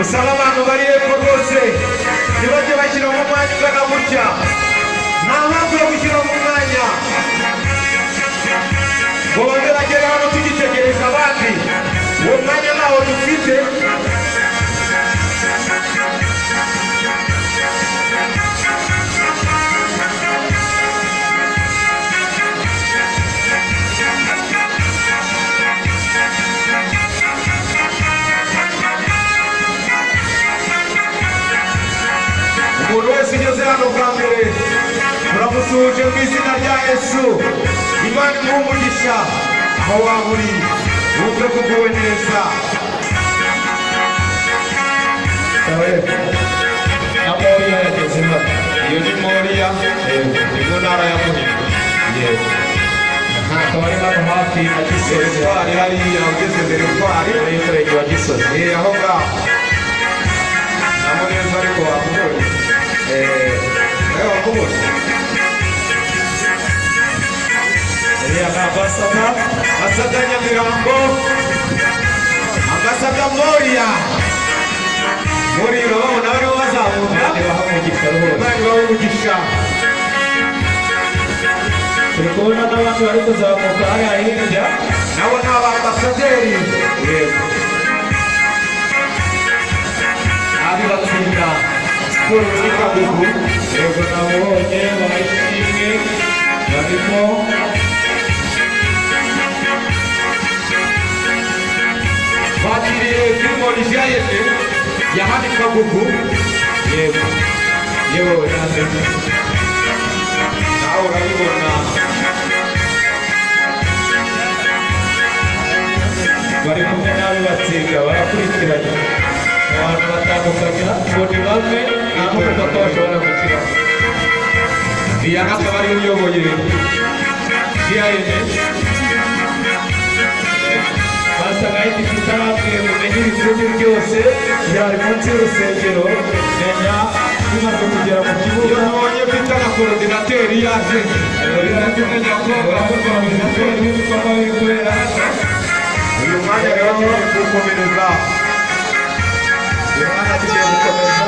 Usaba abantu bari hepfo rwose ntibajye bashyira mu mwanya ungana gutya, nta mpamvu yo gushyira mu mwanya ngo baze bagere hano tugitegereza abandi, uwo mwanya ntawo dufite. Umuntu wese ugeze hano bwa mbere turamusuhuje mu izina rya Yesu. Imana imuhe umugisha aho waba uri, wumve ko uguwe neza. na Moriya yageze hano. Iyo ni Moriya, ni mu ntara ya Muhima. Akaba ari hano hafi na Gisozi. Twari hariya ugeze mbere twari Muri murenge wa Gisozi. aho ngaho nabo neza ariko wakubonye nawe wakubonye. Iriya ni ambasada. Ambasada Nyamirambo, ambasada Moriya. Moriya urababona bariho bazamuka, Imana ibaha umugisha rwose. Imana ibahe umugisha. Turi kubona n'abandi bari kuzamuka hariya hirya. Nabo ni abambasaderi. Abi batsinda siporo muri Kagugu. Yego nabonye barayishimye barimo Bakiriye filime Ijayete ya hano i Kagugu. yego yewe naze Nawe urabibona. bari kumwe n'abi batsinda barakurikiranye abantu batandukanye ngo ni bamwe nta n'umupaka bashobora gukira. Diana akaba ariwe uyoboye CIN basaga ifite itarambwe mumenye ibikundi byose byari munsi y'urusengero menya bimaze kugera mu iyo kibuga. nabonye bita na korodinateri yaje uyu mwanya rero tugiye kuwukomereza. Tugiye gukomeza